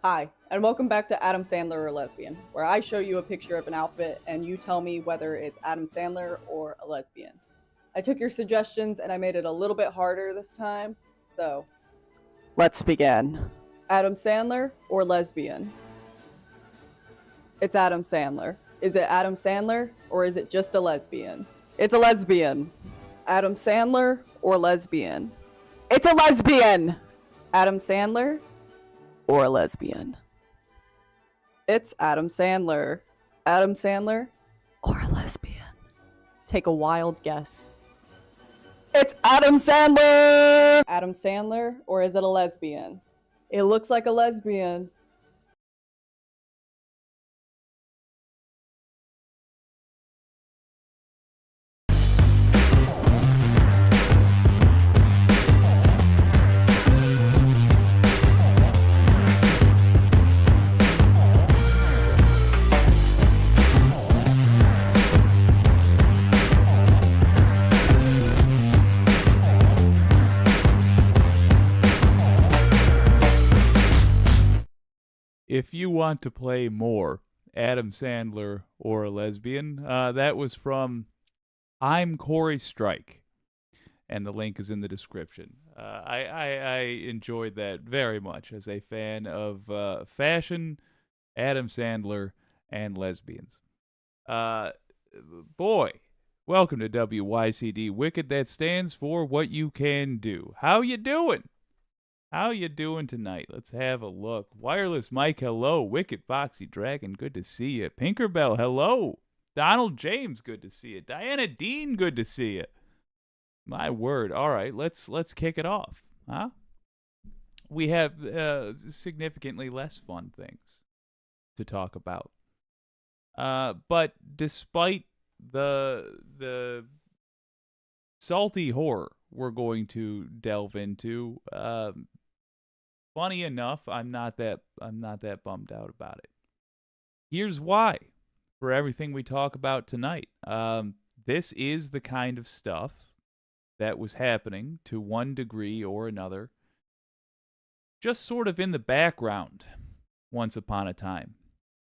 Hi, and welcome back to Adam Sandler or Lesbian, where I show you a picture of an outfit and you tell me whether it's Adam Sandler or a lesbian. I took your suggestions and I made it a little bit harder this time, so let's begin. Adam Sandler or lesbian? It's Adam Sandler. Is it Adam Sandler or is it just a lesbian? It's a lesbian. Adam Sandler or lesbian? It's a lesbian! Adam Sandler or a lesbian? It's Adam Sandler. Adam Sandler or a lesbian? Take a wild guess. It's Adam Sandler! Adam Sandler or is it a lesbian? It looks like a lesbian. If you want to play more Adam Sandler or a lesbian, that was from I'm Corey Strike, and the link is in the description. I enjoyed that very much as a fan of fashion, Adam Sandler, and lesbians. Boy, welcome to WYCD Wicked. That stands for What You Can Do. How you doing? How you doing tonight? Let's have a look. Wireless Mike, hello. Wicked Foxy Dragon, good to see you. Pinkerbell, hello. Donald James, good to see you. Diana Dean, good to see you. My word. All right, let's kick it off. Huh? We have significantly less fun things to talk about. But despite the salty horror we're going to delve into, funny enough, I'm not that bummed out about it. Here's why. For everything we talk about tonight, this is the kind of stuff that was happening to one degree or another, just sort of in the background once upon a time.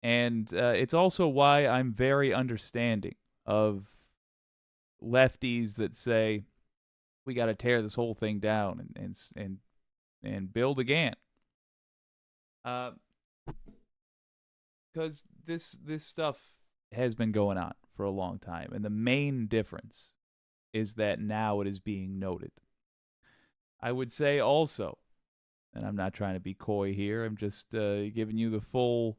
And it's also why I'm very understanding of lefties that say we got to tear this whole thing down and build again. Because this stuff has been going on for a long time, and the main difference is that now it is being noted. I would say also, and I'm not trying to be coy here, I'm just giving you the full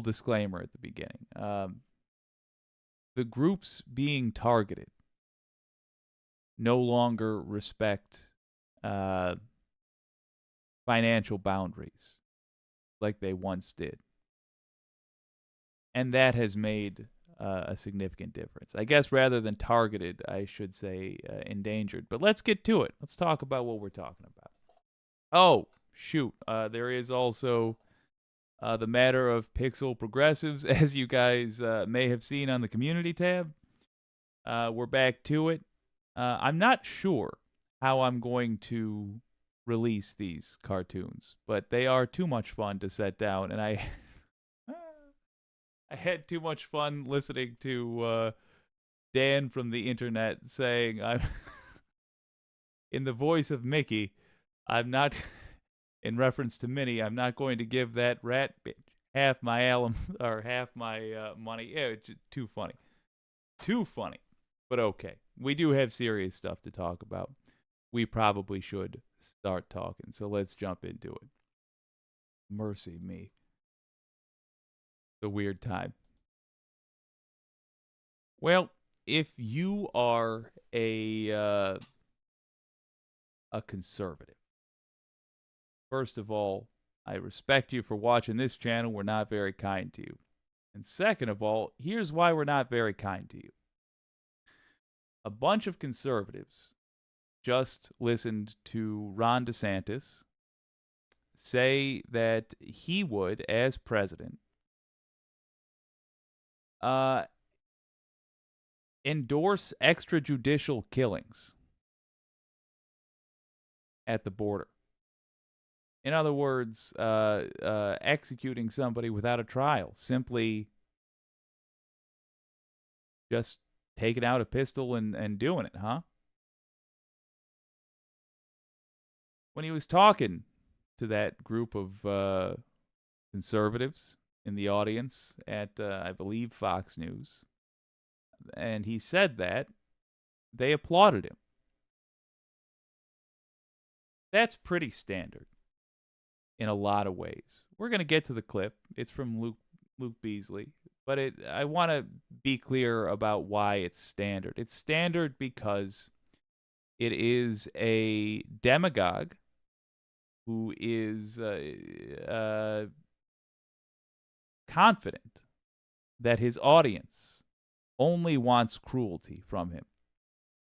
disclaimer at the beginning. The groups being targeted no longer respect financial boundaries like they once did. And that has made a significant difference. I guess rather than targeted, I should say endangered. But let's get to it. Let's talk about what we're talking about. Oh, shoot. There is also the matter of pixel progressives, as you guys may have seen on the community tab. We're back to it. I'm not sure how I'm going to release these cartoons, but they are too much fun to set down, and I had too much fun listening to Dan from the internet saying, I'm in the voice of Mickey, I'm not, in reference to Minnie, I'm not going to give that rat bitch half my money. Yeah, it's too funny. Too funny. But okay, we do have serious stuff to talk about. We probably should start talking, so let's jump into it. Mercy me. The weird time. Well, if you are a conservative, first of all, I respect you for watching this channel. We're not very kind to you. And second of all, here's why we're not very kind to you. A bunch of conservatives just listened to Ron DeSantis say that he would, as president, endorse extrajudicial killings at the border. In other words, executing somebody without a trial, simply just taking out a pistol and doing it, huh? When he was talking to that group of conservatives in the audience at, I believe, Fox News, and he said that, they applauded him. That's pretty standard in a lot of ways. We're going to get to the clip. It's from Luke Beasley, but I want to be clear about why it's standard. It's standard because it is a demagogue who is confident that his audience only wants cruelty from him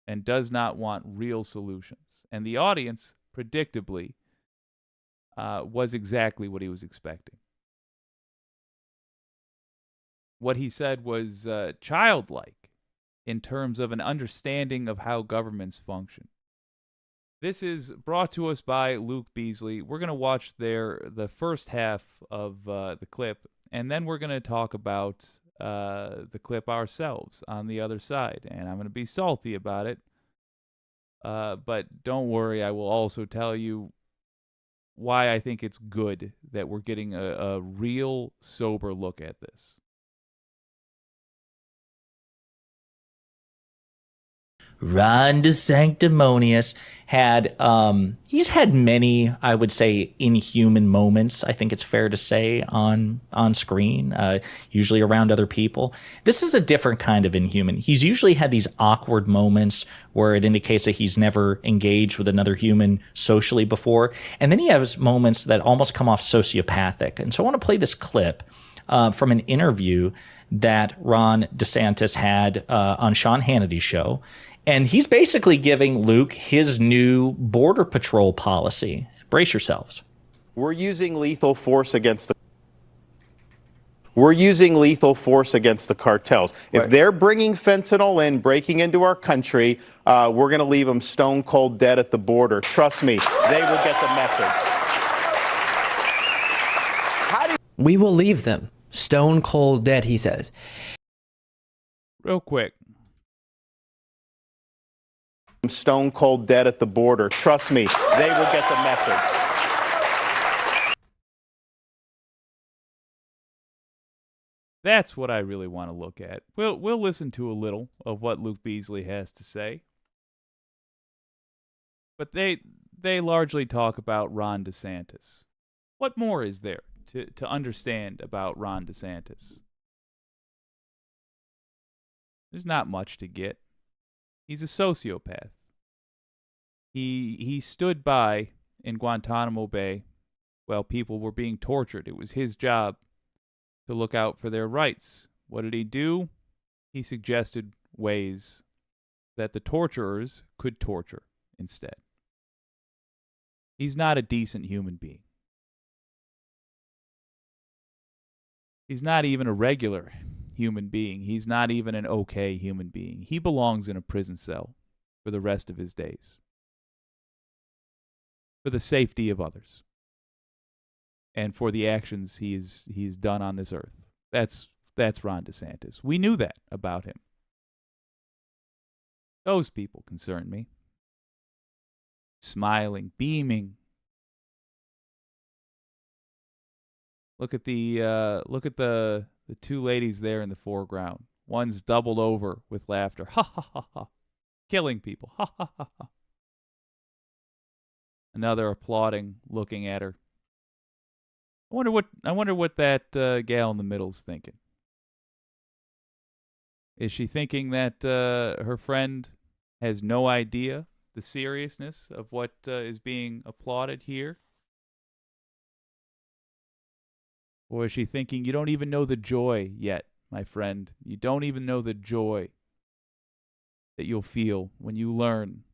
and does not want real solutions. And the audience, predictably, was exactly what he was expecting. What he said was childlike in terms of an understanding of how governments function. This is brought to us by Luke Beasley. We're going to watch the first half of the clip, and then we're going to talk about the clip ourselves on the other side. And I'm going to be salty about it. But don't worry, I will also tell you why I think it's good that we're getting a real sober look at this. Ron DeSanctimonious he's had many, I would say, inhuman moments. I think it's fair to say on screen, usually around other people. This is a different kind of inhuman. He's usually had these awkward moments where it indicates that he's never engaged with another human socially before, and then he has moments that almost come off sociopathic. And so I want to play this clip from an interview that Ron DeSantis had on Sean Hannity's show. And he's basically giving Luke his new Border Patrol policy. Brace yourselves. We're using lethal force against the cartels. Right. If they're bringing fentanyl in, breaking into our country, we're going to leave them stone cold dead at the border. Trust me, they will get the message. We will leave them stone cold dead, he says. Real quick. Stone cold dead at the border. Trust me, they will get the message. That's what I really want to look at. We'll listen to a little of what Luke Beasley has to say. But they largely talk about Ron DeSantis. What more is there to understand about Ron DeSantis? There's not much to get. He's a sociopath. He stood by in Guantanamo Bay while people were being tortured. It was his job to look out for their rights. What did he do? He suggested ways that the torturers could torture instead. He's not a decent human being. He's not even a regular human being. He's not even an okay human being. He belongs in a prison cell for the rest of his days, for the safety of others, and for the actions he's done on this earth. That's Ron DeSantis. We knew that about him. Those people concern me. Smiling, beaming. Look at the two ladies there in the foreground. One's doubled over with laughter. Ha ha ha ha. Killing people. Ha ha ha ha. Another applauding, looking at her. I wonder what that gal in the middle's thinking. Is she thinking that her friend has no idea the seriousness of what is being applauded here? Or is she thinking, you don't even know the joy yet, my friend. You don't even know the joy that you'll feel when you learn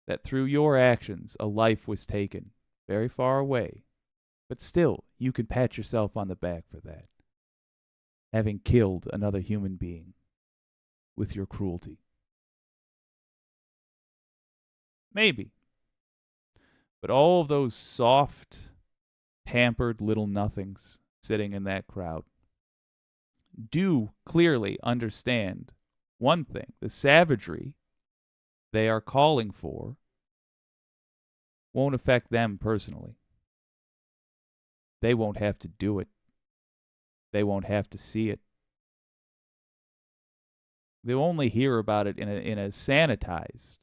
that through your actions a life was taken very far away. But still, you can pat yourself on the back for that, having killed another human being with your cruelty. Maybe. But all of those soft, pampered little nothings sitting in that crowd do clearly understand one thing: the savagery they are calling for won't affect them personally. They won't have to do it. They won't have to see it. They'll only hear about it in a sanitized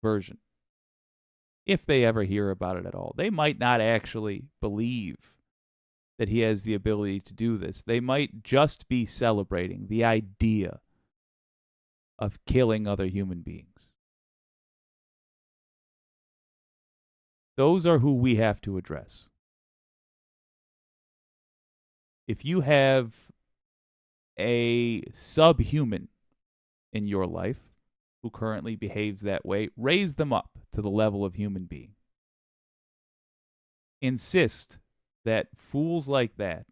version, if they ever hear about it at all. They might not actually believe that he has the ability to do this. They might just be celebrating the idea of killing other human beings. Those are who we have to address. If you have a subhuman in your life who currently behaves that way, raise them up to the level of human being. Insist that fools like that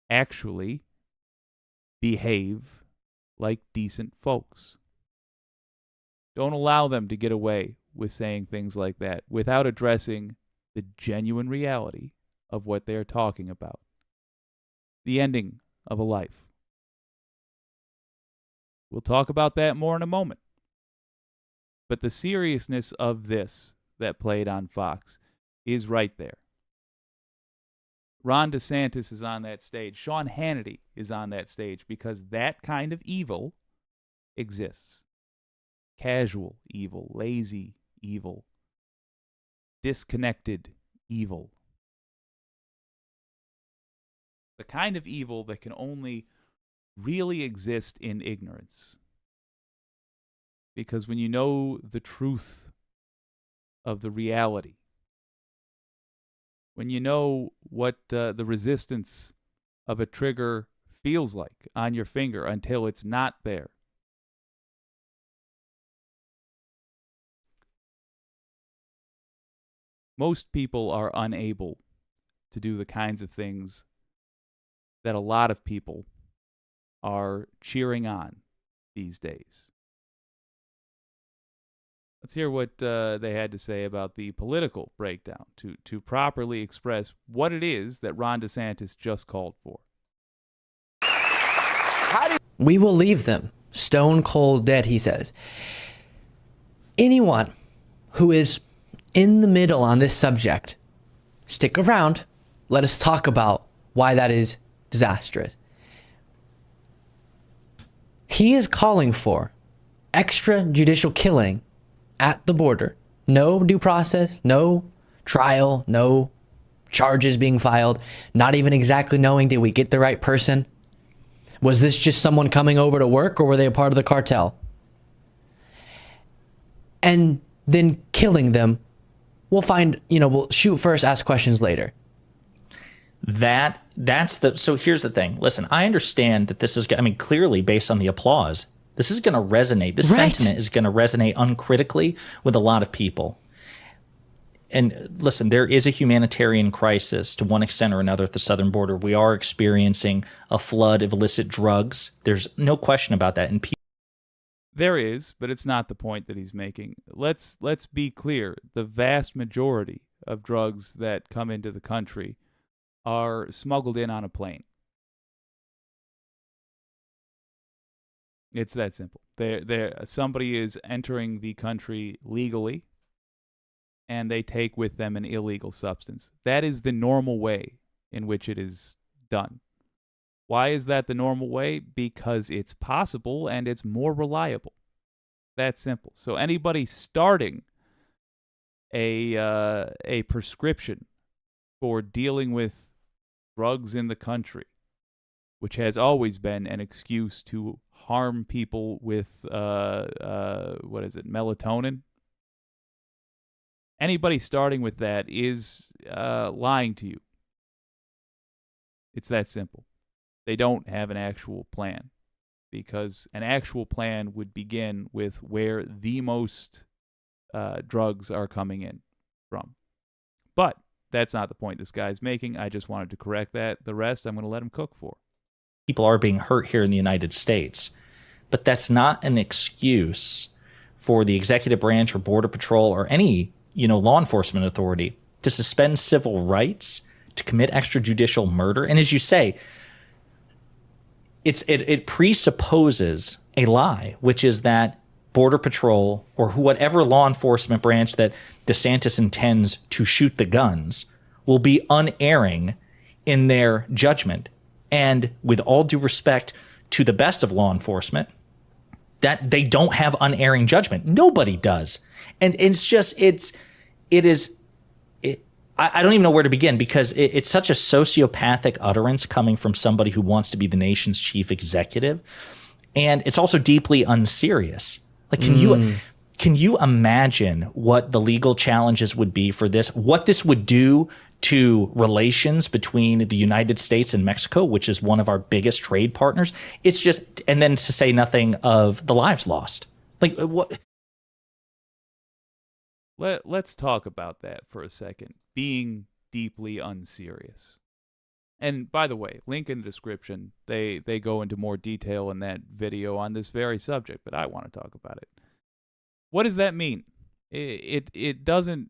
actually behave like decent folks. Don't allow them to get away with saying things like that without addressing the genuine reality of what they are talking about. The ending of a life. We'll talk about that more in a moment. But the seriousness of this that played on Fox is right there. Ron DeSantis is on that stage. Sean Hannity is on that stage because that kind of evil exists. Casual evil, lazy evil, disconnected evil. The kind of evil that can only really exist in ignorance. Because when you know the truth of the reality, when you know what the resistance of a trigger feels like on your finger until it's not there, most people are unable to do the kinds of things that a lot of people are cheering on these days. Let's hear what they had to say about the political breakdown to properly express what it is that Ron DeSantis just called for. We will leave them stone cold dead, he says. Anyone who is in the middle on this subject, stick around. Let us talk about why that is disastrous. He is calling for extrajudicial killing at the border. No due process, no trial, no charges being filed, not even exactly knowing, did we get the right person? Was this just someone coming over to work, or were they a part of the cartel? And then killing them. We'll find, we'll shoot first, ask questions later. So here's the thing. Listen, I understand that this is, clearly based on the applause, this is going to resonate. This sentiment is going to resonate uncritically with a lot of people. And listen, there is a humanitarian crisis to one extent or another at the southern border. We are experiencing a flood of illicit drugs. There's no question about that. And there is, but it's not the point that he's making. Let's be clear. The vast majority of drugs that come into the country are smuggled in on a plane. It's that simple. Somebody is entering the country legally, and they take with them an illegal substance. That is the normal way in which it is done. Why is that the normal way? Because it's possible and it's more reliable. That simple. So anybody starting a prescription for dealing with drugs in the country, which has always been an excuse to harm people with melatonin. Anybody starting with that is lying to you. It's that simple. They don't have an actual plan, because an actual plan would begin with where the most drugs are coming in from. But that's not the point this guy's making. I just wanted to correct that. The rest, I'm going to let him cook for. people are being hurt here in the United States. But that's not an excuse for the executive branch or border patrol or any, law enforcement authority to suspend civil rights, to commit extrajudicial murder. And as you say, it presupposes a lie, which is that Border Patrol or whatever law enforcement branch that DeSantis intends to shoot the guns will be unerring in their judgment. And with all due respect to the best of law enforcement, that they don't have unerring judgment. Nobody does. And I don't even know where to begin, because it's such a sociopathic utterance coming from somebody who wants to be the nation's chief executive. And it's also deeply unserious. Like, can you imagine what the legal challenges would be for this? What this would do to relations between the United States and Mexico, which is one of our biggest trade partners? It's just, and then to say nothing of the lives lost. Like, what? Let's talk about that for a second. Being deeply unserious. And by the way, link in the description. They go into more detail in that video on this very subject, but I want to talk about it. What does that mean? It doesn't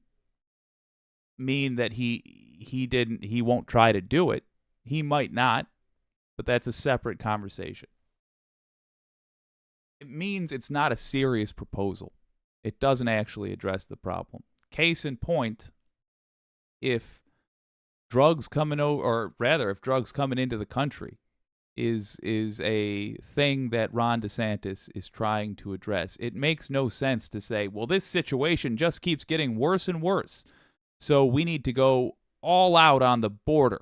mean that he won't try to do it. He might not, but that's a separate conversation. It means it's not a serious proposal. It doesn't actually address the problem. Case in point, if drugs coming over, or rather, if drugs coming into the country is a thing that Ron DeSantis is trying to address, it makes no sense to say, well, this situation just keeps getting worse and worse, so we need to go all out on the border.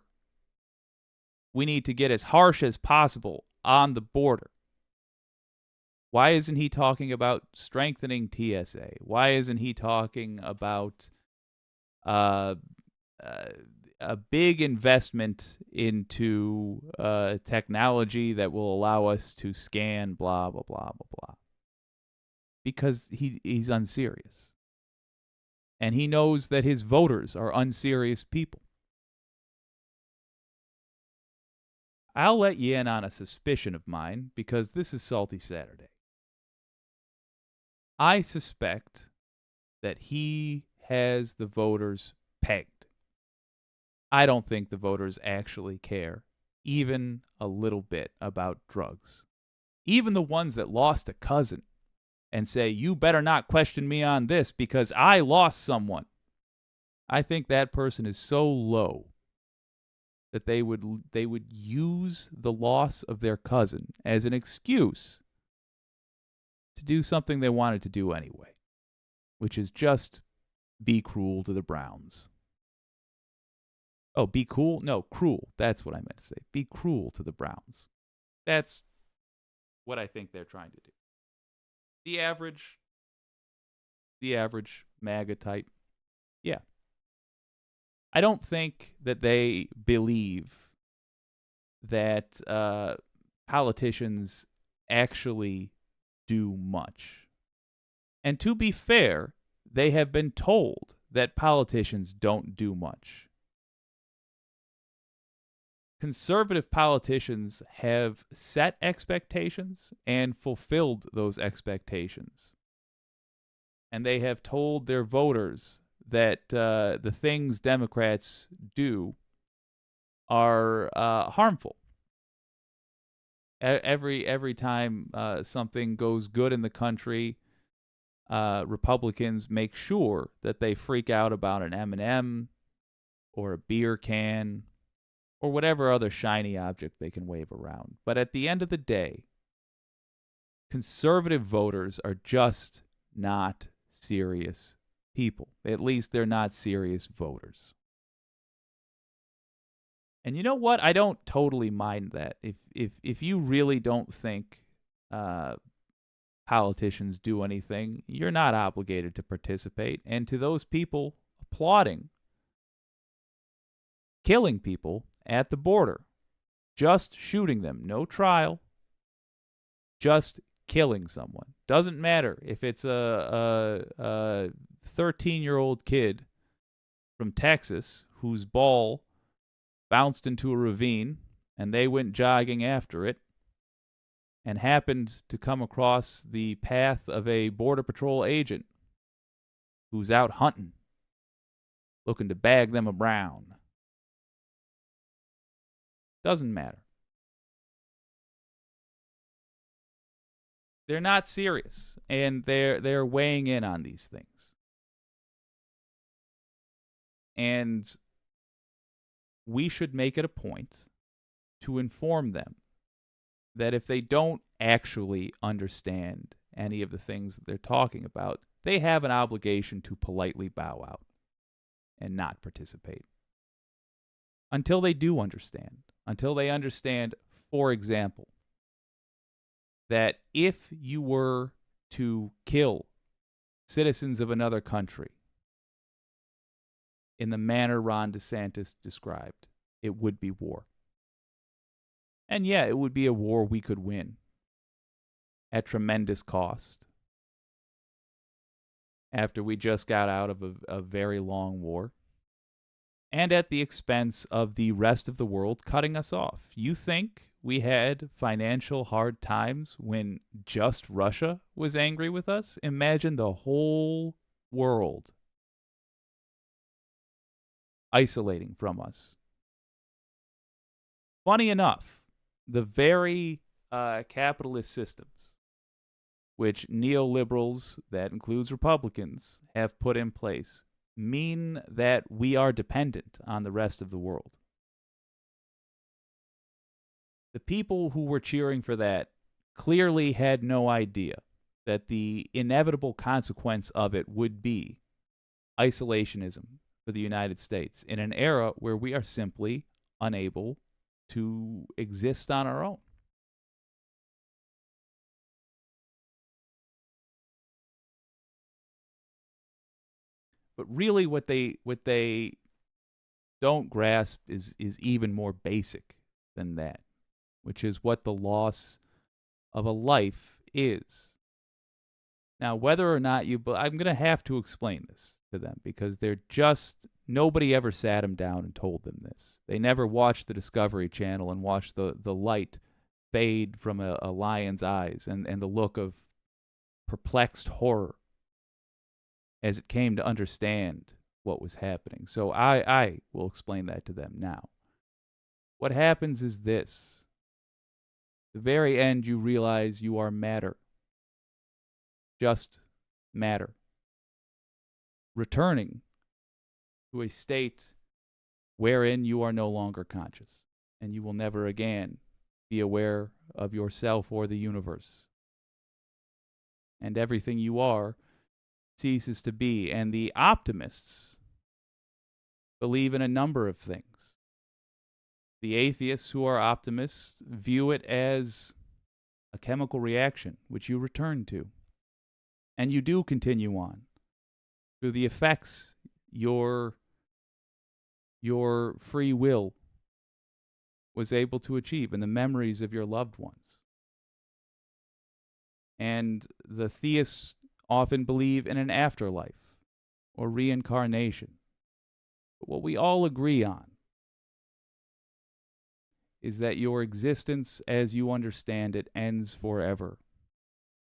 We need to get as harsh as possible on the border. Why isn't he talking about strengthening TSA? Why isn't he talking about a big investment into technology that will allow us to scan blah, blah, blah, blah, blah? Because he's unserious. And he knows that his voters are unserious people. I'll let you in on a suspicion of mine, because this is Salty Saturday. I suspect that he has the voters pegged. I don't think the voters actually care, even a little bit, about drugs. Even the ones that lost a cousin and say, you better not question me on this because I lost someone. I think that person is so low that they would use the loss of their cousin as an excuse to do something they wanted to do anyway, which is just be cruel to the Browns. Oh, be cool? No, cruel. That's what I meant to say. Be cruel to the Browns. That's what I think they're trying to do. The average MAGA type, yeah. I don't think that they believe that politicians actually do much. And to be fair, they have been told that politicians don't do much. Conservative politicians have set expectations and fulfilled those expectations. And they have told their voters that the things Democrats do are harmful. Every time something goes good in the country, Republicans make sure that they freak out about an M&M or a beer can or whatever other shiny object they can wave around. But at the end of the day, conservative voters are just not serious people. At least they're not serious voters. And you know what? I don't totally mind that. If you really don't think politicians do anything, you're not obligated to participate. And to those people applauding killing people at the border, just shooting them, no trial, just killing someone. Doesn't matter if it's a 13-year-old kid from Texas whose ball bounced into a ravine and they went jogging after it and happened to come across the path of a Border Patrol agent who's out hunting. looking to bag them a brown. Doesn't matter. They're not serious, and they're weighing in on these things. And we should make it a point to inform them that if they don't actually understand any of the things that they're talking about, they have an obligation to politely bow out and not participate. Until they do understand. Until they understand, for example, that if you were to kill citizens of another country in the manner Ron DeSantis described, it would be war. And yeah, it would be a war we could win at tremendous cost after we just got out of a very long war, and at the expense of the rest of the world cutting us off. You think we had financial hard times when just Russia was angry with us? Imagine the whole world isolating from us. Funny enough, the very capitalist systems which neoliberals, that includes Republicans, have put in place mean that we are dependent on the rest of the world. The people who were cheering for that clearly had no idea that the inevitable consequence of it would be isolationism for the United States in an era where we are simply unable to exist on our own. But really what they don't grasp is even more basic than that, which is what the loss of a life is. Now, whether or not I'm going to have to explain this to them because nobody ever sat them down and told them this. They never watched the Discovery Channel and watched the light fade from a lion's eyes and the look of perplexed horror as it came to understand what was happening. So I will explain that to them now. What happens is this. At the very end, you realize you are matter. Just matter. Returning to a state wherein you are no longer conscious, and you will never again be aware of yourself or the universe. And everything you are ceases to be. And the optimists believe in a number of things. The atheists who are optimists view it as a chemical reaction which you return to. And you do continue on through the effects your free will was able to achieve and the memories of your loved ones. And the theists often believe in an afterlife or reincarnation. But what we all agree on is that your existence as you understand it ends forever,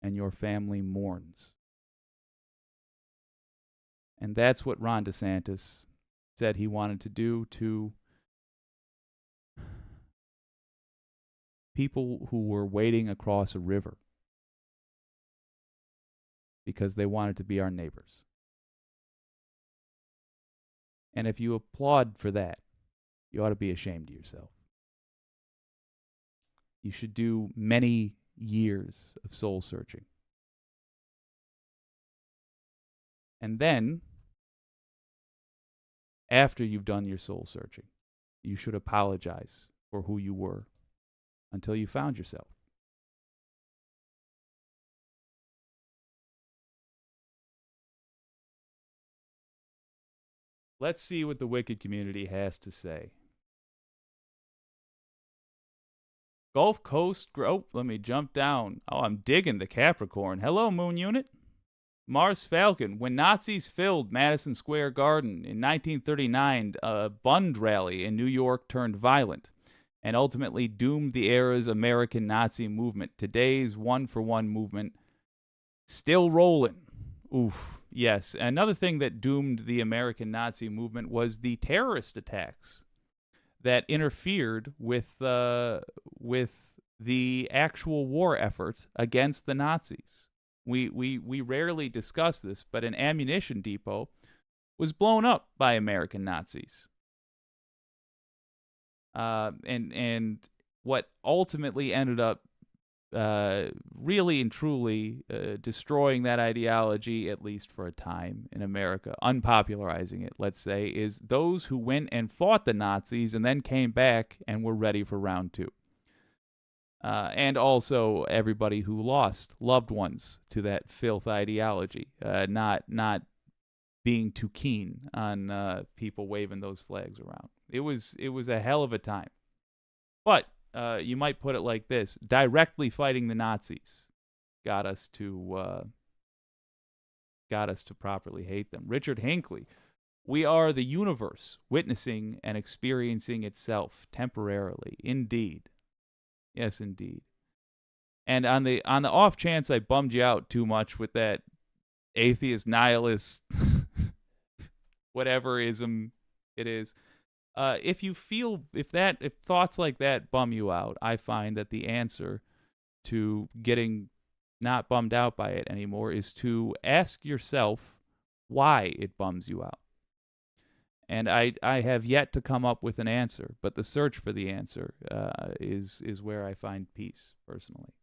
and your family mourns. And that's what Ron DeSantis said he wanted to do to people who were waiting across a river because they wanted to be our neighbors. And if you applaud for that, you ought to be ashamed of yourself. You should do many years of soul searching. And then, after you've done your soul searching, you should apologize for who you were until you found yourself. Let's see what the Wicked community has to say. Gulf Coast, let me jump down. Oh, I'm digging the Capricorn. Hello, Moon Unit. Mars Falcon. When Nazis filled Madison Square Garden in 1939, a Bund rally in New York turned violent and ultimately doomed the era's American Nazi movement. Today's one-for-one movement still rolling. Oof. yes. Another thing that doomed the American Nazi movement was the terrorist attacks that interfered with the actual war effort against the Nazis. We rarely discuss this, but an ammunition depot was blown up by American Nazis. And what ultimately ended up really and truly destroying that ideology, at least for a time in America, unpopularizing it, let's say, is those who went and fought the Nazis and then came back and were ready for round two. And also everybody who lost loved ones to that filth ideology, not being too keen on people waving those flags around. It was a hell of a time. But you might put it like this: directly fighting the Nazis got us to properly hate them. Richard Hinckley: we are the universe witnessing and experiencing itself temporarily. Indeed. Yes, indeed. And on the off chance I bummed you out too much with that atheist nihilist whateverism it is, if thoughts like that bum you out, I find that the answer to getting not bummed out by it anymore is to ask yourself why it bums you out. And I have yet to come up with an answer, but the search for the answer is where I find peace, personally.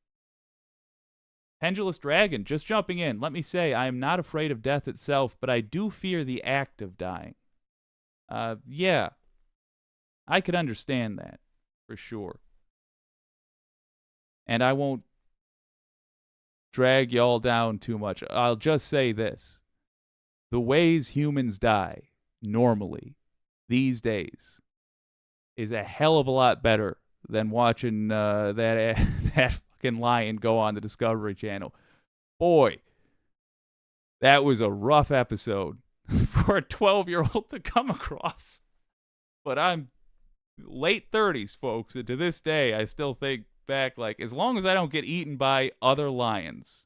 Pendulous Dragon, just jumping in. Let me say, I am not afraid of death itself, but I do fear the act of dying. Yeah, I could understand that, for sure. And I won't drag y'all down too much. I'll just say this. The ways humans die, normally, these days, is a hell of a lot better than watching that fucking lion go on the Discovery Channel. Boy, that was a rough episode for a 12-year-old to come across. But I'm late 30s, folks, and to this day, I still think back, like, as long as I don't get eaten by other lions,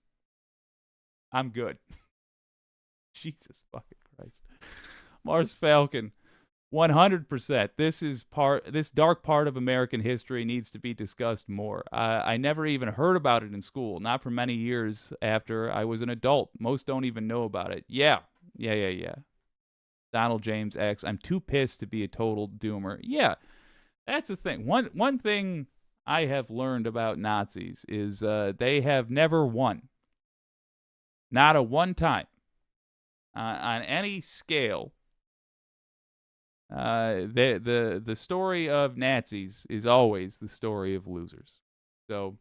I'm good. Jesus fucking Christ. Mars Falcon, 100%. This dark part of American history needs to be discussed more. I never even heard about it in school, not for many years after I was an adult. Most don't even know about it. Yeah. Donald James X, I'm too pissed to be a total doomer. Yeah, that's the thing. One thing I have learned about Nazis is they have never won. Not a one time. On any scale. The story of Nazis is always the story of losers. So,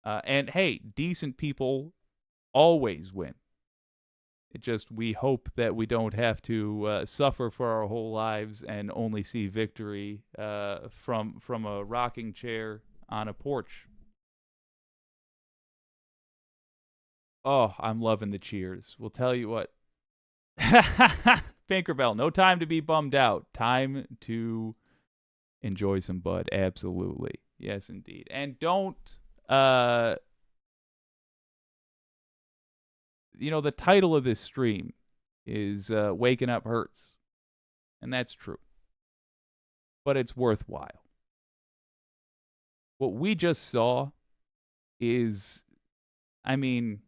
and hey, decent people always win. It just, we hope that we don't have to suffer for our whole lives and only see victory from a rocking chair on a porch. Oh, I'm loving the cheers. We'll tell you what. Pinkerbell, no time to be bummed out. Time to enjoy some bud. Absolutely. Yes, indeed. And don't, the title of this stream is Waking Up Hurts. And that's true. But it's worthwhile. What we just saw is, I mean,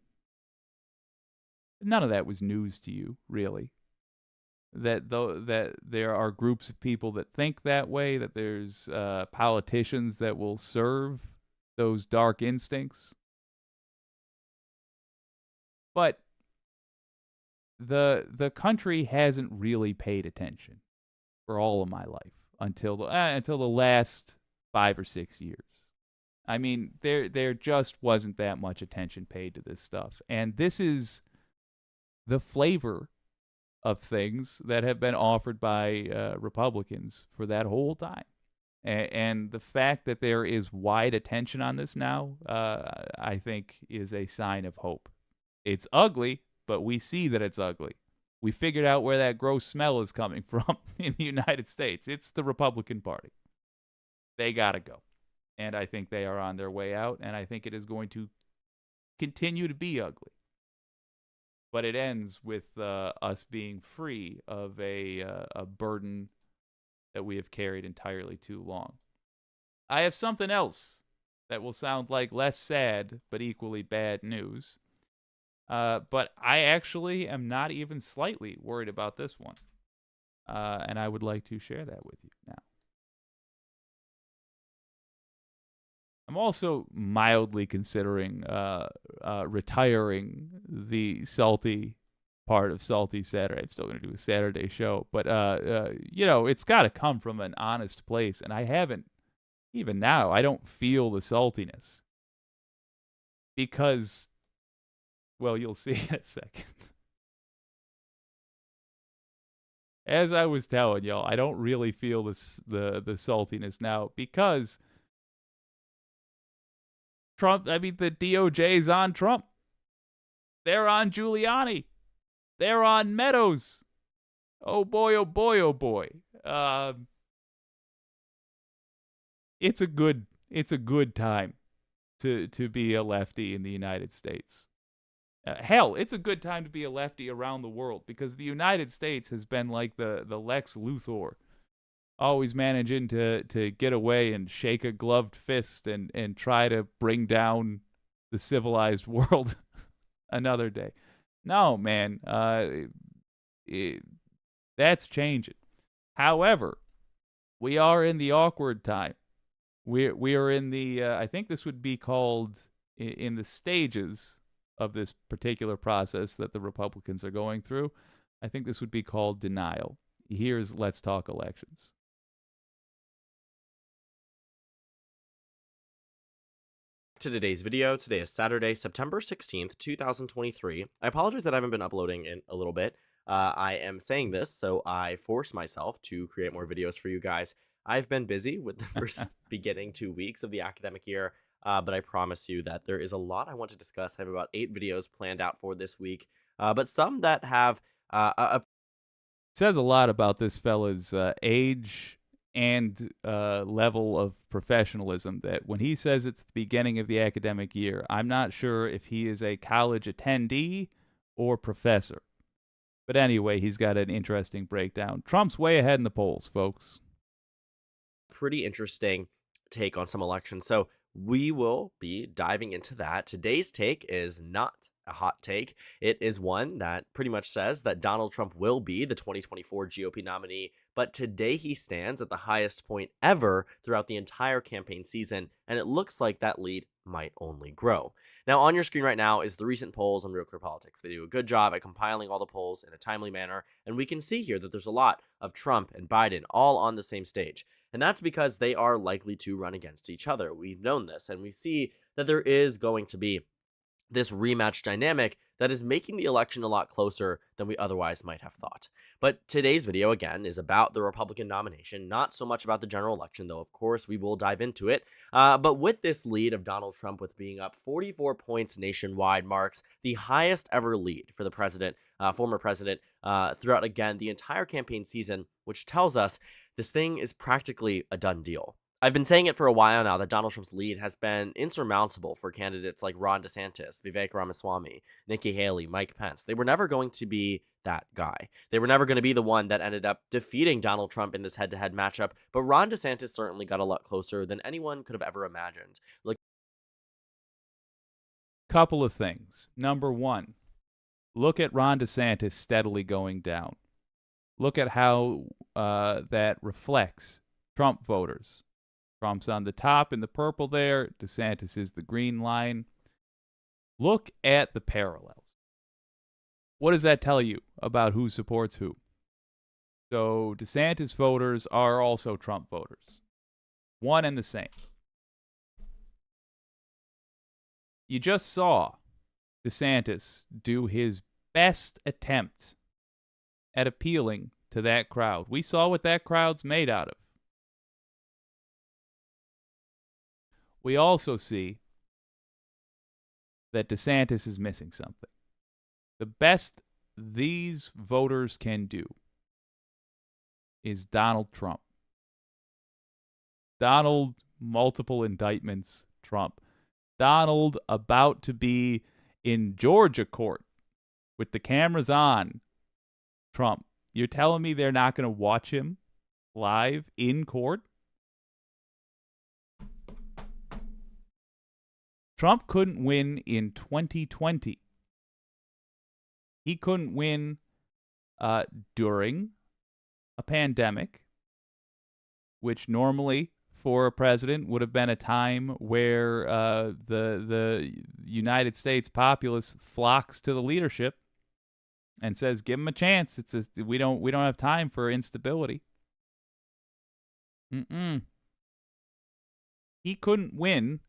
none of that was news to you, really. That there are groups of people that think that way, that there's politicians that will serve those dark instincts. But the country hasn't really paid attention for all of my life until the last 5 or 6 years. I mean, there just wasn't that much attention paid to this stuff, and this is the flavor of things that have been offered by Republicans for that whole time. And the fact that there is wide attention on this now, I think, is a sign of hope. It's ugly, but we see that it's ugly. We figured out where that gross smell is coming from in the United States. It's the Republican Party. They gotta go. And I think they are on their way out, and I think it is going to continue to be ugly. but it ends with us being free of a burden that we have carried entirely too long. I have something else that will sound like less sad but equally bad news. But I actually am not even slightly worried about this one. And I would like to share that with you now. I'm also mildly considering retiring the salty part of Salty Saturday. I'm still going to do a Saturday show, but it's got to come from an honest place, and I haven't. Even now, I don't feel the saltiness because, well, you'll see in a second. As I was telling y'all, I don't really feel the saltiness now because Trump, the DOJ's on Trump. They're on Giuliani. They're on Meadows. Oh boy, oh boy, oh boy. It's a good time to be a lefty in the United States. Hell, it's a good time to be a lefty around the world because the United States has been like the Lex Luthor, always managing to get away and shake a gloved fist and try to bring down the civilized world another day. No, man, that's changing. However, we are in the awkward time. We are in the I think this would be called in the stages of this particular process that the Republicans are going through. I think this would be called denial. Here's Let's Talk Elections. To today's video. Today is Saturday, September 16th, 2023. I apologize that I haven't been uploading in a little bit. I am saying this so I force myself to create more videos for you guys. I've been busy with the first beginning 2 weeks of the academic year, but I promise you that there is a lot I want to discuss. I have about 8 videos planned out for this week, but some that have It says a lot about this fella's age and level of professionalism that when he says it's the beginning of the academic year, I'm not sure if he is a college attendee or professor. But anyway, he's got an interesting breakdown. Trump's way ahead in the polls, folks. pretty interesting take on some elections. So we will be diving into that. Today's take is not a hot take. It is one that pretty much says that Donald Trump will be the 2024 GOP nominee, but today he stands at the highest point ever throughout the entire campaign season, and it looks like that lead might only grow. Now, on your screen right now is the recent polls on Real Clear Politics. They do a good job at compiling all the polls in a timely manner, and we can see here that there's a lot of Trump and Biden all on the same stage. And that's because they are likely to run against each other. We've known this, and we see that there is going to be this rematch dynamic that is making the election a lot closer than we otherwise might have thought. But today's video, again, is about the Republican nomination, not so much about the general election, though, of course, we will dive into it. But with this lead of Donald Trump with being up 44 points nationwide marks the highest ever lead for the president, former president, throughout, again, the entire campaign season, which tells us this thing is practically a done deal. I've been saying it for a while now that Donald Trump's lead has been insurmountable for candidates like Ron DeSantis, Vivek Ramaswamy, Nikki Haley, Mike Pence. They were never going to be that guy. They were never going to be the one that ended up defeating Donald Trump in this head-to-head matchup, but Ron DeSantis certainly got a lot closer than anyone could have ever imagined. Couple of things. Number one, look at Ron DeSantis steadily going down. Look at how that reflects Trump voters. Trump's on the top in the purple there. DeSantis is the green line. Look at the parallels. What does that tell you about who supports who? So DeSantis voters are also Trump voters. One and the same. You just saw DeSantis do his best attempt at appealing to that crowd. We saw what that crowd's made out of. We also see that DeSantis is missing something. The best these voters can do is Donald Trump. Donald, multiple indictments, Trump. Donald about to be in Georgia court with the cameras on Trump, you're telling me they're not going to watch him live in court? Trump couldn't win in 2020. He couldn't win during a pandemic, which normally for a president would have been a time where the United States populace flocks to the leadership and says, "Give him a chance." It's just, we don't have time for instability. He couldn't win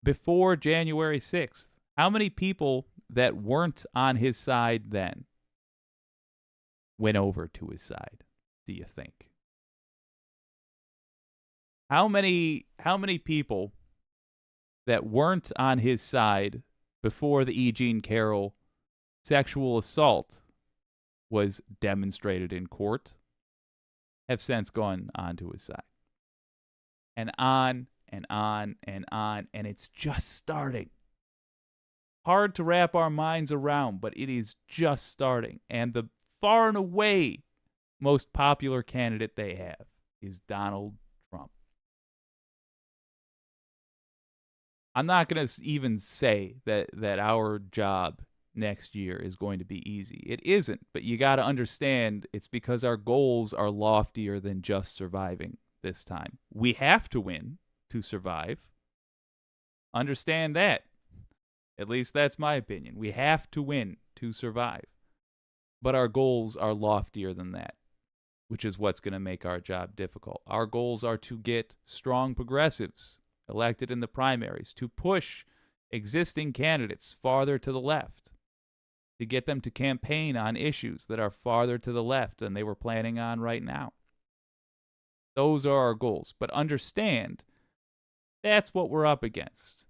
before January 6th. How many people that weren't on his side then went over to his side, do you think? How many people that weren't on his side before the E. Jean Carroll sexual assault was demonstrated in court have since gone onto his side? And on and on and on, and it's just starting. Hard to wrap our minds around, but it is just starting. And the far and away most popular candidate they have is Donald Trump. I'm not going to even say that our job next year is going to be easy. It isn't, but you got to understand it's because our goals are loftier than just surviving this time. We have to win to survive. Understand that. At least that's my opinion. We have to win to survive. But our goals are loftier than that, which is what's going to make our job difficult. Our goals are to get strong progressives elected in the primaries, to push existing candidates farther to the left, to get them to campaign on issues that are farther to the left than they were planning on right now. Those are our goals. But understand, that's what we're up against.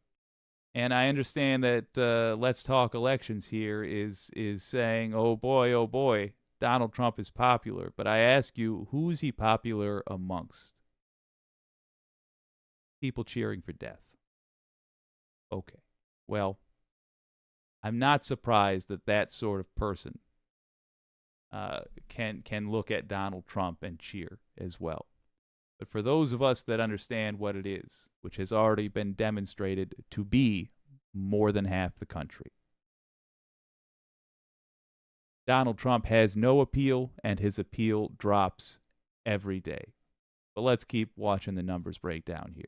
And I understand that Let's Talk Elections here is saying, oh boy, Donald Trump is popular. But I ask you, who's he popular amongst? People cheering for death. Okay. Well, I'm not surprised that sort of person can look at Donald Trump and cheer as well. But for those of us that understand what it is, which has already been demonstrated to be more than half the country, Donald Trump has no appeal, and his appeal drops every day. But let's keep watching the numbers break down here.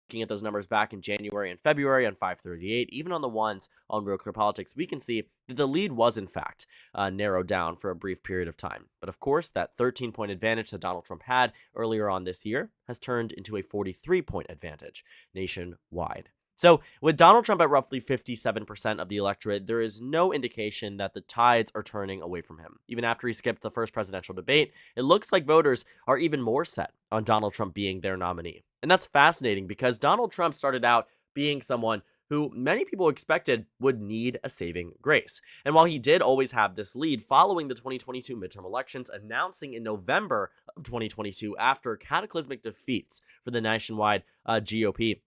Looking at those numbers back in January and February on 538, even on the ones on Real Clear Politics, we can see that the lead was, in fact, narrowed down for a brief period of time. But of course, that 13-point advantage that Donald Trump had earlier on this year has turned into a 43-point advantage nationwide. So, with Donald Trump at roughly 57% of the electorate, there is no indication that the tides are turning away from him. Even after he skipped the first presidential debate, it looks like voters are even more set on Donald Trump being their nominee. And that's fascinating because Donald Trump started out being someone who many people expected would need a saving grace. And while he did always have this lead following the 2022 midterm elections, announcing in November of 2022 after cataclysmic defeats for the nationwide GOP,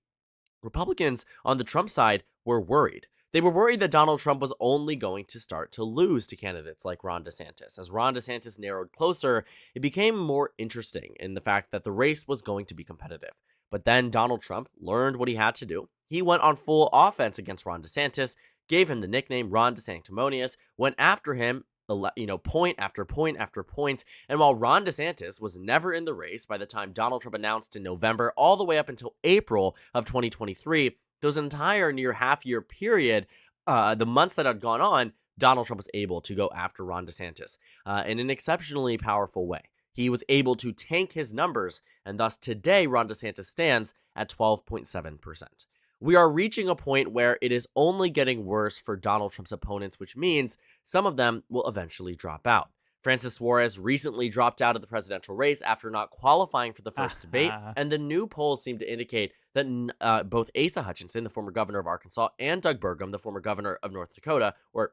Republicans on the Trump side were worried. They were worried that Donald Trump was only going to start to lose to candidates like Ron DeSantis. As Ron DeSantis narrowed closer, it became more interesting in the fact that the race was going to be competitive. But then Donald Trump learned what he had to do. He went on full offense against Ron DeSantis, gave him the nickname Ron DeSanctimonious, went after him, point after point after point. And while Ron DeSantis was never in the race by the time Donald Trump announced in November, all the way up until April of 2023, those entire near half-year period, the months that had gone on, Donald Trump was able to go after Ron DeSantis in an exceptionally powerful way. He was able to tank his numbers, and thus today Ron DeSantis stands at 12.7%. We are reaching a point where it is only getting worse for Donald Trump's opponents, which means some of them will eventually drop out. Francis Suarez recently dropped out of the presidential race after not qualifying for the first debate, and the new polls seem to indicate that both Asa Hutchinson, the former governor of Arkansas, and Doug Burgum, the former governor of North Dakota, or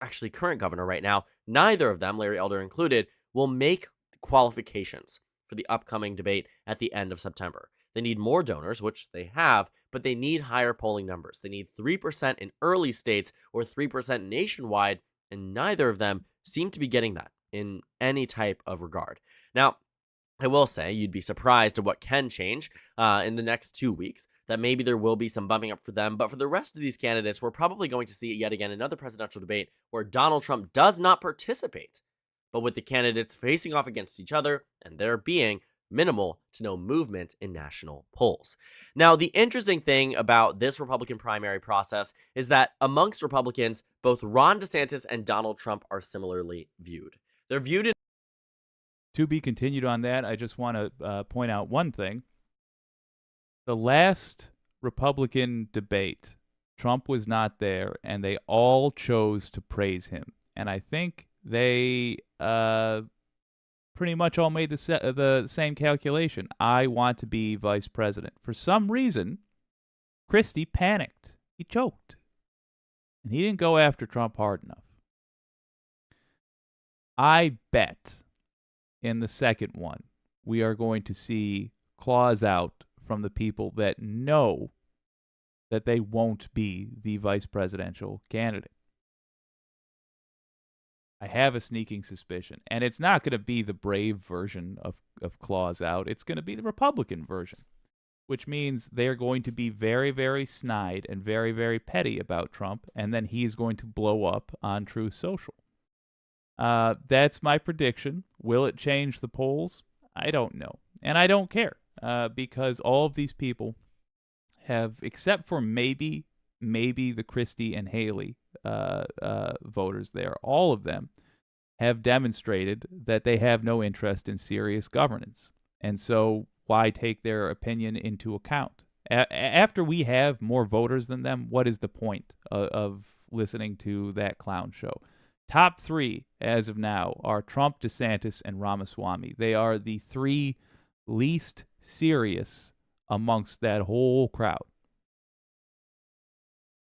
actually current governor right now, neither of them, Larry Elder included, will make qualifications for the upcoming debate at the end of September. They need more donors, which they have, but they need higher polling numbers. They need 3% in early states or 3% nationwide, and neither of them seem to be getting that in any type of regard. Now, I will say you'd be surprised at what can change in the next 2 weeks, that maybe there will be some bumping up for them. But for the rest of these candidates, we're probably going to see yet again another presidential debate where Donald Trump does not participate, but with the candidates facing off against each other and there being minimal to no movement in national polls. Now, the interesting thing about this Republican primary process is that amongst Republicans, both Ron DeSantis and Donald Trump are similarly viewed. They're viewed in To be continued on that, I just want to point out one thing. The last Republican debate, Trump was not there, and they all chose to praise him. And I think they pretty much all made the same calculation. I want to be vice president. For some reason, Christie panicked. He choked. And he didn't go after Trump hard enough. I bet in the second one, we are going to see claws out from the people that know that they won't be the vice presidential candidate. I have a sneaking suspicion. And it's not going to be the brave version of claws out. It's going to be the Republican version, which means they're going to be very, very snide and very, very petty about Trump, and then he's going to blow up on Truth Social. That's my prediction. Will it change the polls? I don't know. And I don't care because all of these people have, except for maybe the Christie and Haley voters there, all of them have demonstrated that they have no interest in serious governance. And so why take their opinion into account? After we have more voters than them, what is the point of listening to that clown show? Top three, as of now, are Trump, DeSantis, and Ramaswamy. They are the three least serious amongst that whole crowd.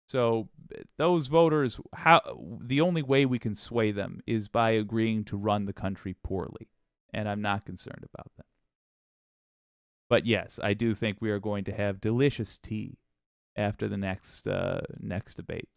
So those voters, the only way we can sway them is by agreeing to run the country poorly. And I'm not concerned about that. But yes, I do think we are going to have delicious tea after the next debate.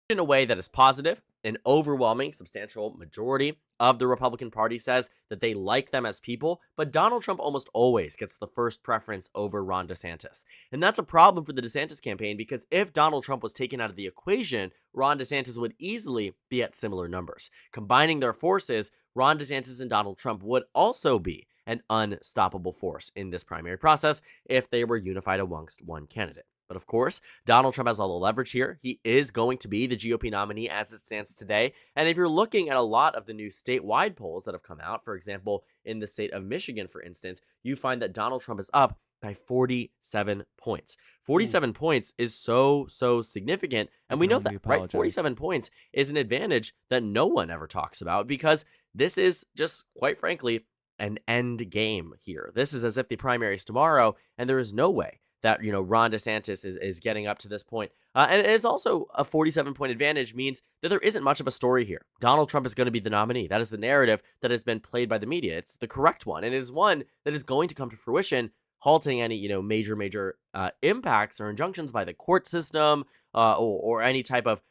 in a way that is positive. An overwhelming, substantial majority of the Republican Party says that they like them as people, but Donald Trump almost always gets the first preference over Ron DeSantis. And that's a problem for the DeSantis campaign because if Donald Trump was taken out of the equation, Ron DeSantis would easily be at similar numbers. Combining their forces, Ron DeSantis and Donald Trump would also be an unstoppable force in this primary process if they were unified amongst one candidate. But of course, Donald Trump has all the leverage here. He is going to be the GOP nominee as it stands today. And if you're looking at a lot of the new statewide polls that have come out, for example, in the state of Michigan, for instance, you find that Donald Trump is up by 47 points. 47 points is so significant. And we know that, right? 47 points is an advantage that no one ever talks about because this is just, quite frankly, an end game here. This is as if the primary is tomorrow, and there is no way that, Ron DeSantis is getting up to this point. And it's also a 47-point advantage means that there isn't much of a story here. Donald Trump is going to be the nominee. That is the narrative that has been played by the media. It's the correct one. And it is one that is going to come to fruition, halting any, major impacts or injunctions by the court system or any type of,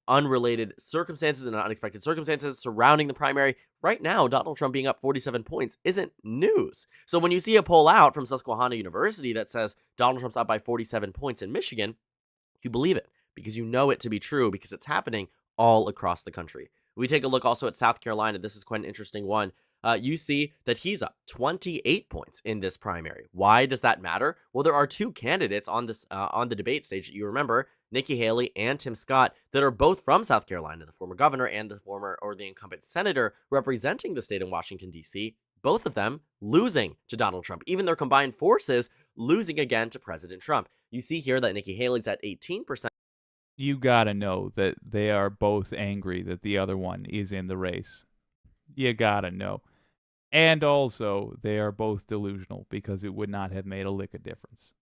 unrelated circumstances and unexpected circumstances surrounding the primary. Right now, Donald Trump being up 47 points isn't news. So when you see a poll out from Susquehanna University that says Donald Trump's up by 47 points in Michigan, you believe it because you know it to be true because it's happening all across the country. We take a look also at South Carolina. This is quite an interesting one. You see that he's up 28 points in this primary. Why does that matter? Well, there are two candidates on this on the debate stage that you remember, Nikki Haley and Tim Scott, that are both from South Carolina, the former governor and the incumbent senator representing the state in Washington, D.C., both of them losing to Donald Trump. Even their combined forces losing again to President Trump. You see here that Nikki Haley's at 18%. You gotta know that they are both angry that the other one is in the race. You gotta know. And also, they are both delusional because it would not have made a lick of difference.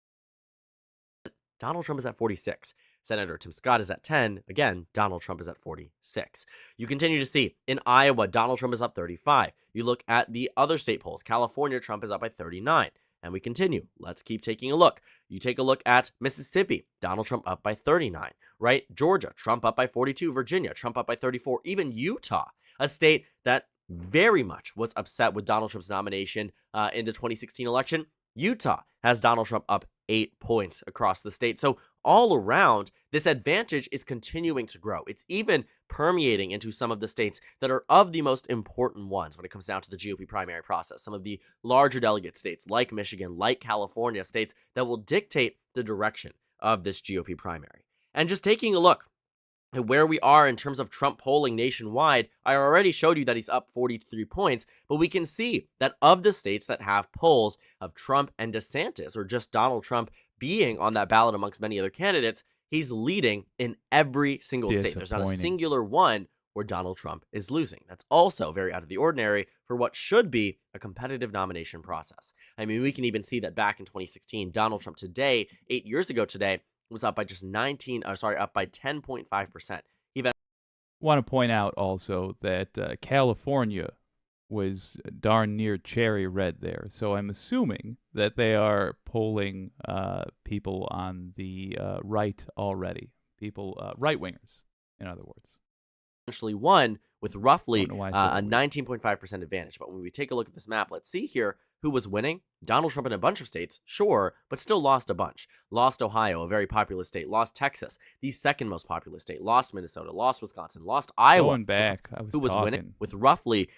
Donald Trump is at 46. Senator Tim Scott is at 10. Again, Donald Trump is at 46. You continue to see in Iowa, Donald Trump is up 35. You look at the other state polls. California, Trump is up by 39. And we continue. Let's keep taking a look. You take a look at Mississippi, Donald Trump up by 39, right? Georgia, Trump up by 42. Virginia, Trump up by 34. Even Utah, a state that very much was upset with Donald Trump's nomination in the 2016 election. Utah has Donald Trump up 8 points across the state. So all around, this advantage is continuing to grow. It's even permeating into some of the states that are of the most important ones when it comes down to the GOP primary process. Some of the larger delegate states like Michigan, like California, states that will dictate the direction of this GOP primary. And just taking a look at where we are in terms of Trump polling nationwide, I already showed you that he's up 43 points, but we can see that of the states that have polls of Trump and DeSantis, or just Donald Trump being on that ballot amongst many other candidates, he's leading in every single state. There's not a singular one where Donald Trump is losing. That's also very out of the ordinary for what should be a competitive nomination process. I mean, we can even see that back in 2016, Donald Trump today, 8 years ago today, was up by just up by 10.5%. Want to point out also that California was darn near cherry red there. So I'm assuming that they are polling people on the right already. People, right-wingers, in other words. Essentially won with roughly a 19.5% advantage. But when we take a look at this map, let's see here who was winning. Donald Trump in a bunch of states, sure, but still lost a bunch. Lost Ohio, a very populous state. Lost Texas, the second most populous state. Lost Minnesota, lost Wisconsin, lost Iowa. Going back, who was winning with roughly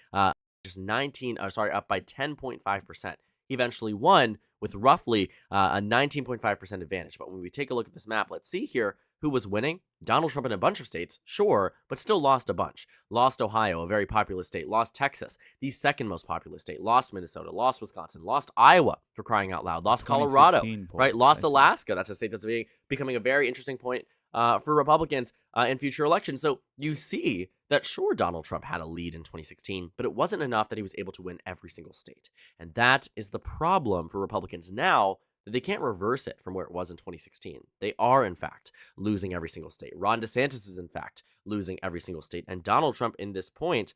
just up by 10.5%. He eventually won with roughly a 19.5% advantage. But when we take a look at this map, let's see here who was winning. Donald Trump in a bunch of states, sure, but still lost a bunch. Lost Ohio, a very populous state. Lost Texas, the second most populous state. Lost Minnesota, lost Wisconsin, lost Iowa, for crying out loud. Lost Colorado, right? Lost Alaska. That's a state that's becoming a very interesting point for Republicans in future elections. So you see that, sure, Donald Trump had a lead in 2016, but it wasn't enough that he was able to win every single state. And that is the problem for Republicans now, that they can't reverse it from where it was in 2016. They are, in fact, losing every single state. Ron DeSantis is, in fact, losing every single state. And Donald Trump, in this point,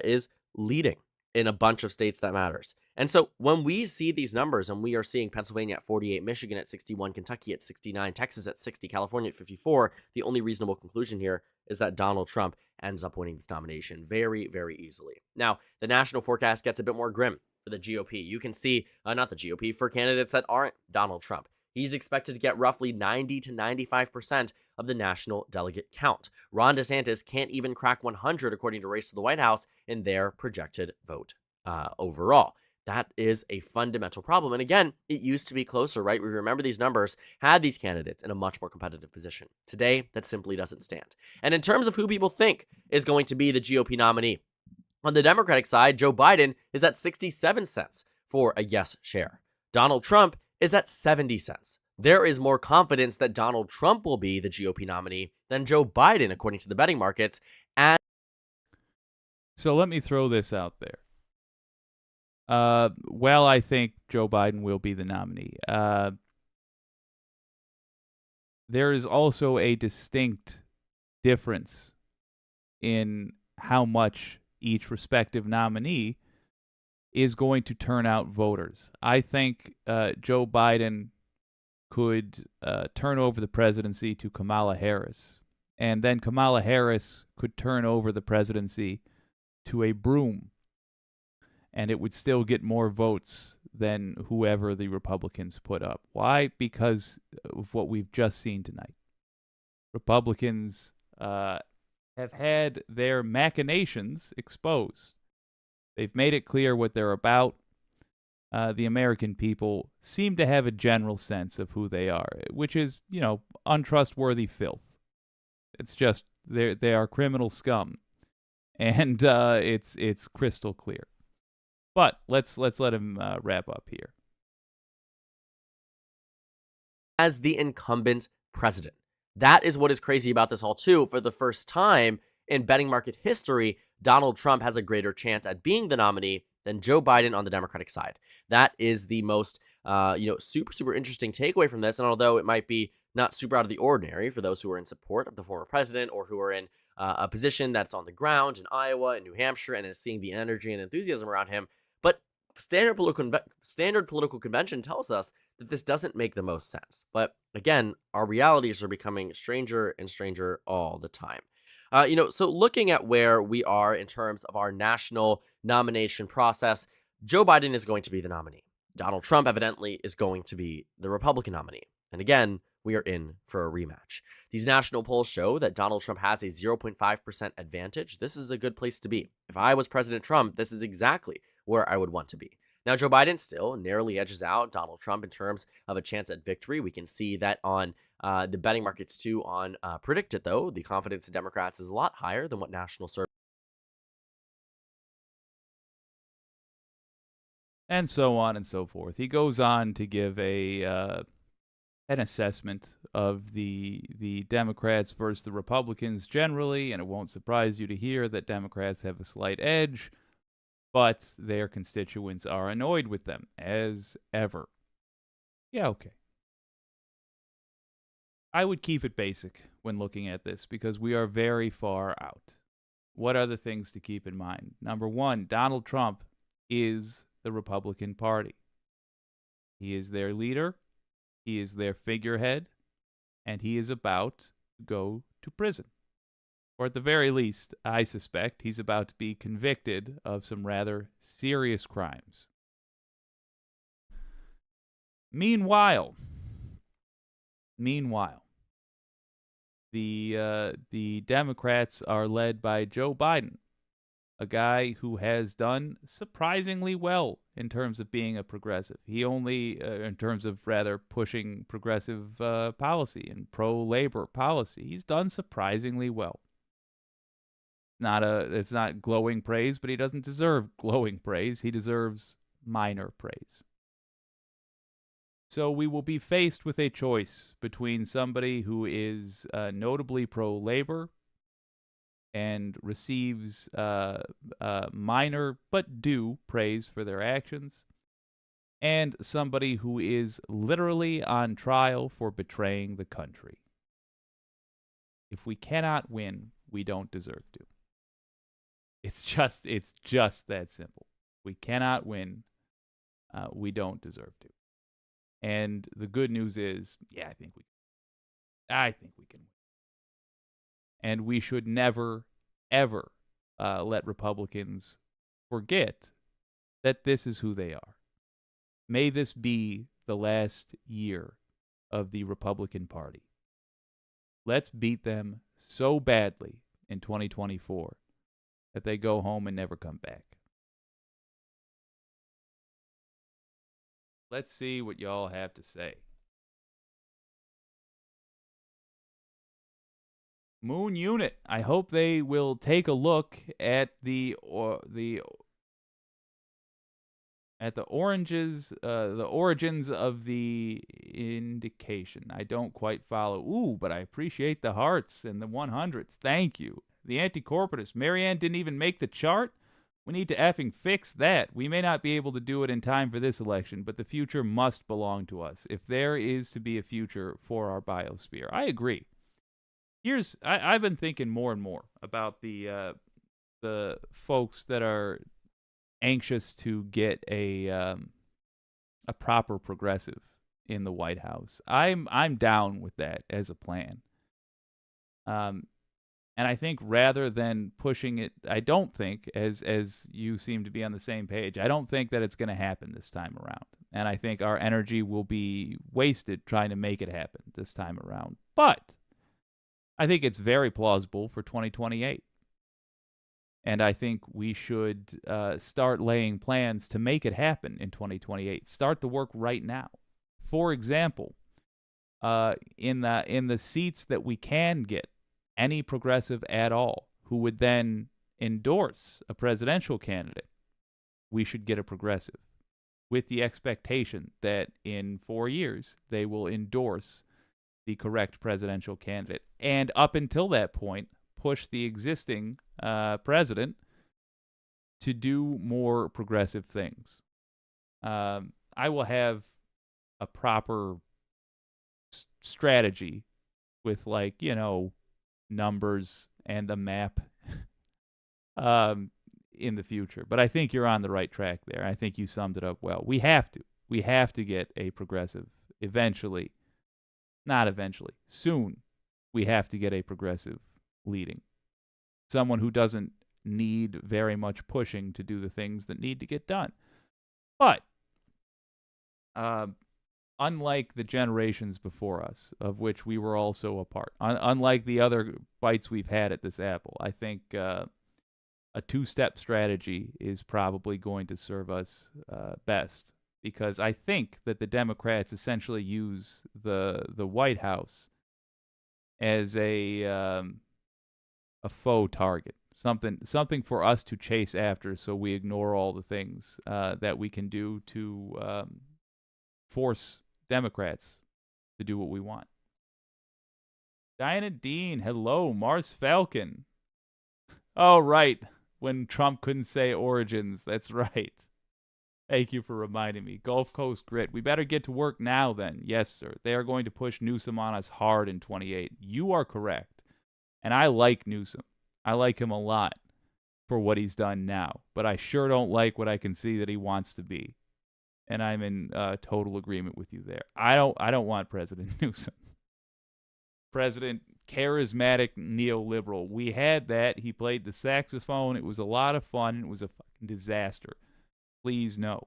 is leading in a bunch of states that matters. And so when we see these numbers, and we are seeing Pennsylvania at 48, Michigan at 61, Kentucky at 69, Texas at 60, California at 54, the only reasonable conclusion here is that Donald Trump ends up winning this nomination very, very easily. Now, the national forecast gets a bit more grim for the GOP. You can see, not the GOP, for candidates that aren't Donald Trump. He's expected to get roughly 90 to 95% of the national delegate count. Ron DeSantis can't even crack 100, according to Race to the White House, in their projected vote overall. That is a fundamental problem. And again, it used to be closer, right? We remember these numbers had these candidates in a much more competitive position. Today, that simply doesn't stand. And in terms of who people think is going to be the GOP nominee, on the Democratic side, Joe Biden is at 67 cents for a yes share. Donald Trump is at 70 cents. There is more confidence that Donald Trump will be the GOP nominee than Joe Biden, according to the betting markets. So let me throw this out there. Well, I think Joe Biden will be the nominee. There is also a distinct difference in how much each respective nominee is going to turn out voters. I think Joe Biden could turn over the presidency to Kamala Harris, and then Kamala Harris could turn over the presidency to a broom, and it would still get more votes than whoever the Republicans put up. Why? Because of what we've just seen tonight. Republicans have had their machinations exposed. They've made it clear what they're about. The American people seem to have a general sense of who they are, which is, untrustworthy filth. It's just they are criminal scum, and it's crystal clear. But let's let him wrap up here. As the incumbent president. That is what is crazy about this all, too. For the first time in betting market history, Donald Trump has a greater chance at being the nominee than Joe Biden on the Democratic side. That is the most, super, super interesting takeaway from this. And although it might be not super out of the ordinary for those who are in support of the former president or who are in a position that's on the ground in Iowa and New Hampshire and is seeing the energy and enthusiasm around him, but standard political convention tells us that this doesn't make the most sense. But again, our realities are becoming stranger and stranger all the time. So looking at where we are in terms of our national nomination process, Joe Biden is going to be the nominee. Donald Trump evidently is going to be the Republican nominee. And again, we are in for a rematch. These national polls show that Donald Trump has a 0.5% advantage. This is a good place to be. If I was President Trump, this is exactly where I would want to be. Now, Joe Biden still narrowly edges out Donald Trump in terms of a chance at victory. We can see that on the betting markets too on Predict It, though. The confidence in Democrats is a lot higher than what national surveys. And so on and so forth. He goes on to give an assessment of the Democrats versus the Republicans generally, and it won't surprise you to hear that Democrats have a slight edge, but their constituents are annoyed with them, as ever. Yeah, okay. I would keep it basic when looking at this because we are very far out. What are the things to keep in mind? Number one, Donald Trump is the Republican Party. He is their leader, he is their figurehead, and he is about to go to prison. Or at the very least, I suspect he's about to be convicted of some rather serious crimes. Meanwhile, the Democrats are led by Joe Biden, a guy who has done surprisingly well in terms of being a progressive. He only, in terms of rather pushing progressive policy and pro-labor policy, he's done surprisingly well. It's not glowing praise, but he doesn't deserve glowing praise. He deserves minor praise. So we will be faced with a choice between somebody who is notably pro-labor and receives minor but due praise for their actions, and somebody who is literally on trial for betraying the country. If we cannot win, we don't deserve to. It's just that simple. We cannot win. We don't deserve to. And the good news is, yeah, I think we can win. And we should never, ever let Republicans forget that this is who they are. May this be the last year of the Republican Party. Let's beat them so badly in 2024 that they go home and never come back. Let's see what y'all have to say. Moon Unit. I hope they will take a look at the origins of the indication. I don't quite follow. Ooh, but I appreciate the hearts and the 100s. Thank you. The anti-corporatist. Marianne didn't even make the chart. We need to effing fix that. We may not be able to do it in time for this election, but the future must belong to us if there is to be a future for our biosphere. I agree. I've been thinking more and more about the folks that are anxious to get a proper progressive in the White House. I'm down with that as a plan. And I think rather than pushing it, I don't think, as you seem to be on the same page, I don't think that it's going to happen this time around. And I think our energy will be wasted trying to make it happen this time around. But I think it's very plausible for 2028. And I think we should start laying plans to make it happen in 2028. Start the work right now. For example, in the seats that we can get, any progressive at all who would then endorse a presidential candidate, we should get a progressive with the expectation that in 4 years they will endorse the correct presidential candidate. And up until that point, push the existing president to do more progressive things. I will have a proper strategy with, numbers and a map in the future. But I think you're on the right track there. I think you summed it up well. We have to get a progressive eventually. Not eventually. Soon, we have to get a progressive leading. Someone who doesn't need very much pushing to do the things that need to get done. But unlike the generations before us, of which we were also a part, unlike the other bites we've had at this apple, I think a two-step strategy is probably going to serve us best, because I think that the Democrats essentially use the White House as a faux target, something for us to chase after, so we ignore all the things that we can do to force Democrats to do what we want. Diana Dean, hello. Mars Falcon. Oh, right. When Trump couldn't say origins. That's right. Thank you for reminding me. Gulf Coast Grit. We better get to work now then. Yes, sir. They are going to push Newsom on us hard in 28. You are correct. And I like Newsom. I like him a lot for what he's done now. But I sure don't like what I can see that he wants to be. And I'm in total agreement with you there. I don't want President Newsom. President charismatic neoliberal. We had that. He played the saxophone. It was a lot of fun. It was a fucking disaster. Please no.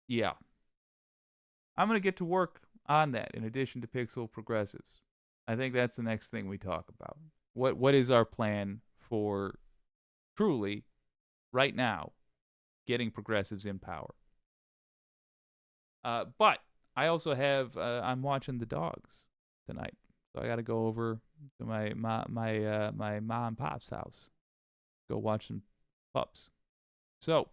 Yeah. I'm going to get to work on that in addition to Pixel Progressives. I think that's the next thing we talk about. What is our plan for truly, right now, getting progressives in power? But I also have, I'm watching the dogs tonight. So I got to go over to my mom and pop's house. Go watch some pups. So,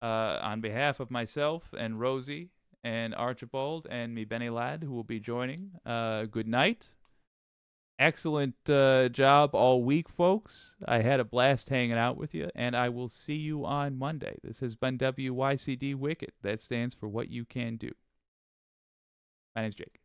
on behalf of myself and Rosie and Archibald and me Benny Lad, who will be joining, good night. Excellent job all week, folks. I had a blast hanging out with you, and I will see you on Monday. This has been WYCD Wicked. That stands for What You Can Do. My name's Jake.